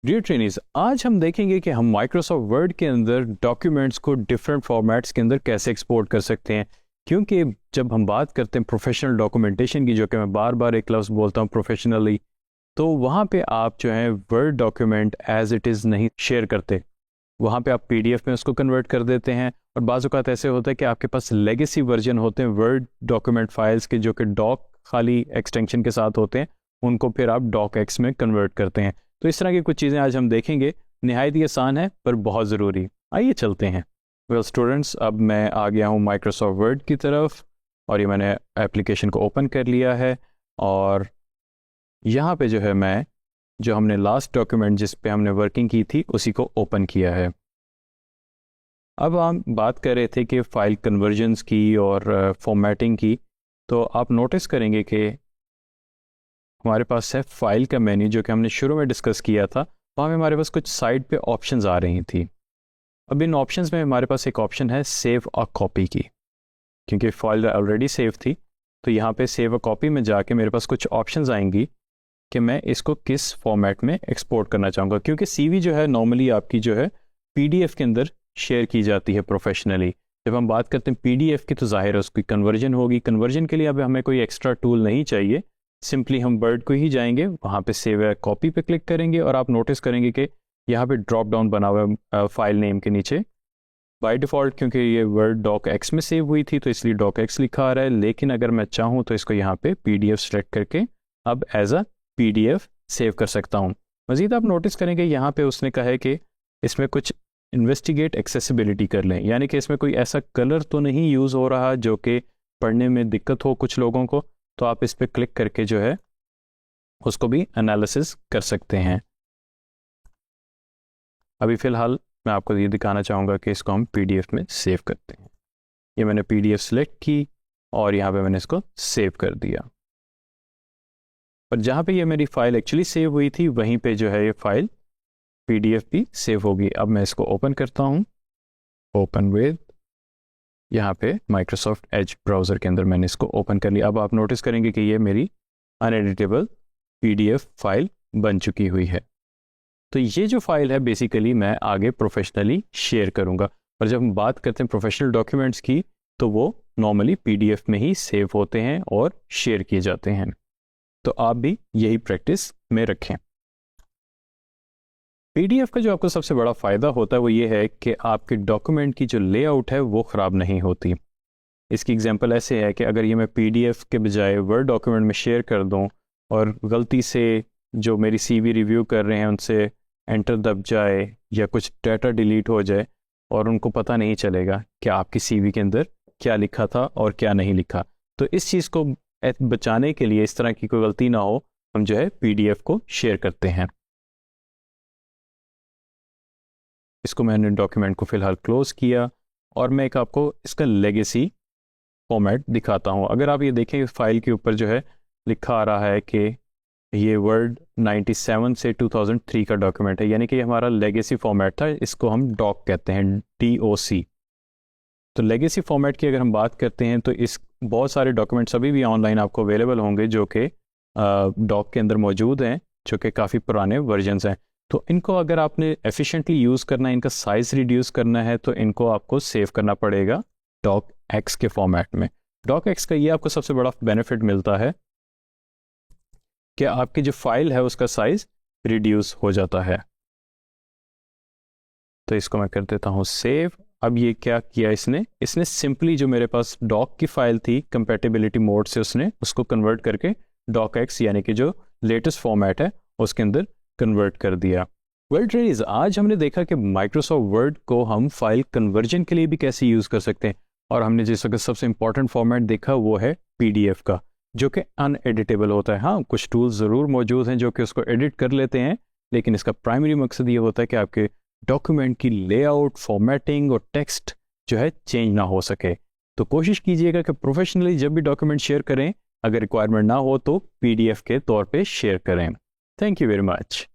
Dear trainees, आज हम देखेंगे कि हम माइक्रोसॉफ्ट वर्ड के अंदर डॉक्यूमेंट्स को डिफरेंट फॉर्मेट्स के अंदर कैसे एक्सपोर्ट कर सकते हैं। क्योंकि जब हम बात करते हैं प्रोफेशनल डॉक्यूमेंटेशन की, जो कि मैं बार बार एक लफ्ज़ बोलता हूँ प्रोफेशनली, तो वहाँ पे आप जो है word document as it is नहीं शेयर करते। वहाँ पे आप पीडीएफ में उसको कन्वर्ट कर देते हैं। और बाज़ औक़ात ऐसे होता है कि आपके पास लेगेसी वर्जन होते हैं वर्ड डॉक्यूमेंट फाइल्स के, जो कि डॉक खाली एक्सटेंशन के साथ होते हैं, उनको फिर आप डॉक एक्स में कन्वर्ट करते हैं। तो इस तरह की कुछ चीज़ें आज हम देखेंगे। नहायत ही आसान है पर बहुत ज़रूरी। आइए चलते हैं। वेल स्टूडेंट्स, अब मैं आ गया हूँ माइक्रोसॉफ्ट वर्ड की तरफ और ये मैंने एप्लीकेशन को ओपन कर लिया है। और यहाँ पे जो है मैं जो हमने लास्ट डॉक्यूमेंट जिस पे हमने वर्किंग की थी उसी को ओपन किया है। अब हम बात कर रहे थे कि फ़ाइल कन्वर्जन्स की और फॉर्मेटिंग की। तो आप नोटिस करेंगे कि हमारे पास है फाइल का मेन्यू, जो कि हमने शुरू में डिस्कस किया था। वहाँ में हमारे पास कुछ साइड पे ऑप्शंस आ रही थी। अब इन ऑप्शंस में हमारे पास एक ऑप्शन है सेव अ कॉपी की। क्योंकि फाइल ऑलरेडी सेव थी तो यहाँ पे सेव अ कॉपी में जाके मेरे पास कुछ ऑप्शंस आएंगी कि मैं इसको किस फॉर्मेट में एक्सपोर्ट करना चाहूँगा। क्योंकि सीवी जो है नॉर्मली आपकी जो है पीडीएफ के अंदर शेयर की जाती है प्रोफेशनली। जब हम बात करते हैं पीडीएफ की तो जाहिर है उसकी कन्वर्जन होगी। कन्वर्जन के लिए अब हमें कोई एक्स्ट्रा टूल नहीं चाहिए, सिंपली हम वर्ड को ही जाएंगे, वहाँ पे सेव है कॉपी पे क्लिक करेंगे और आप नोटिस करेंगे कि यहाँ पे ड्रॉप डाउन बना हुआ है फाइल नेम के नीचे। बाय डिफ़ॉल्ट क्योंकि ये वर्ड डॉक एक्स में सेव हुई थी तो इसलिए डॉक एक्स लिखा आ रहा है, लेकिन अगर मैं चाहूँ तो इसको यहाँ पे पीडीएफ सेलेक्ट करके अब एज अ पीडीएफ सेव कर सकता हूँ। मज़ीद आप नोटिस करेंगे यहाँ पे उसने कहा है कि इसमें कुछ इन्वेस्टिगेट एक्सेसिबिलिटी कर लें, यानी कि इसमें कोई ऐसा कलर तो नहीं यूज़ हो रहा जो कि पढ़ने में दिक्कत हो कुछ लोगों को। तो आप इस पर क्लिक करके जो है उसको भी एनालिसिस कर सकते हैं। अभी फ़िलहाल मैं आपको ये दिखाना चाहूँगा कि इसको हम पीडीएफ में सेव करते हैं। ये मैंने पीडीएफ सेलेक्ट की और यहाँ पे मैंने इसको सेव कर दिया। और जहाँ पे ये मेरी फ़ाइल एक्चुअली सेव हुई थी वहीं पे जो है ये फ़ाइल पीडीएफ भी सेव होगी। अब मैं इसको ओपन करता हूँ, ओपन विद, यहाँ पे माइक्रोसॉफ्ट एज ब्राउज़र के अंदर मैंने इसको ओपन कर लिया। अब आप नोटिस करेंगे कि ये मेरी अनएडिटेबल पीडीएफ फाइल बन चुकी हुई है। तो ये जो फाइल है बेसिकली मैं आगे प्रोफेशनली शेयर करूँगा। और जब हम बात करते हैं प्रोफेशनल डॉक्यूमेंट्स की तो वो नॉर्मली पीडीएफ में ही सेव होते हैं और शेयर किए जाते हैं। तो आप भी यही प्रैक्टिस में रखें। पीडीएफ का जो आपको सबसे बड़ा फ़ायदा होता है वो ये है कि आपके डॉक्यूमेंट की जो लेआउट है वो ख़राब नहीं होती। इसकी एग्जांपल ऐसे है कि अगर ये मैं पीडीएफ के बजाय वर्ड डॉक्यूमेंट में शेयर कर दूं और गलती से जो मेरी सीवी रिव्यू कर रहे हैं उनसे एंटर दब जाए या कुछ डाटा डिलीट हो जाए और उनको पता नहीं चलेगा कि आपकी सीवी के अंदर क्या लिखा था और क्या नहीं लिखा। तो इस चीज़ को बचाने के लिए, इस तरह की कोई गलती ना हो, हम जो है पीडीएफ को शेयर करते हैं। इसको मैंने डॉक्यूमेंट को फ़िलहाल क्लोज़ किया और मैं एक आपको इसका लेगेसी फॉर्मेट दिखाता हूँ। अगर आप ये देखें फाइल के ऊपर जो है लिखा आ रहा है कि ये वर्ड 97 से 2003 का डॉक्यूमेंट है, यानी कि हमारा लेगेसी फॉर्मेट था। इसको हम डॉक कहते हैं, DOC। तो लेगेसी फॉर्मेट की अगर हम बात करते हैं तो इस बहुत सारे डॉक्यूमेंट्स अभी भी ऑनलाइन आपको अवेलेबल होंगे जो कि डॉक के अंदर मौजूद हैं, जो कि काफ़ी पुराने वर्जन्स हैं। तो इनको अगर आपने एफिशिएंटली यूज़ करना है, इनका साइज़ रिड्यूस करना है, तो इनको आपको सेव करना पड़ेगा डॉक एक्स के फॉर्मेट में। डॉक एक्स का ये आपको सबसे बड़ा बेनिफिट मिलता है कि आपकी जो फाइल है उसका साइज़ रिड्यूस हो जाता है। तो इसको मैं कर देता हूँ सेव। अब ये क्या किया इसने सिंपली जो मेरे पास डॉक की फाइल थी कंपैटिबिलिटी मोड से उसने उसको कन्वर्ट करके डॉक एक्स यानी कि जो लेटेस्ट फॉर्मेट है उसके अंदर कन्वर्ट कर दिया। वेल ट्रेनीज, आज हमने देखा कि माइक्रोसॉफ्ट वर्ड को हम फाइल कन्वर्जन के लिए भी कैसे यूज़ कर सकते हैं। और हमने जिस वक्त सबसे इंपॉर्टेंट फॉर्मेट देखा वो है पीडीएफ का, जो कि अनएडिटेबल होता है। हाँ, कुछ टूल्स ज़रूर मौजूद हैं जो कि उसको एडिट कर लेते हैं, लेकिन इसका प्राइमरी मकसद ये होता है कि आपके डॉक्यूमेंट की लेआउट, फॉर्मेटिंग और टेक्स्ट जो है चेंज ना हो सके। तो कोशिश कीजिएगा कि प्रोफेशनली जब भी डॉक्यूमेंट शेयर करें, अगर रिक्वायरमेंट ना हो तो पीडीएफ के तौर पे शेयर करें। Thank you very much.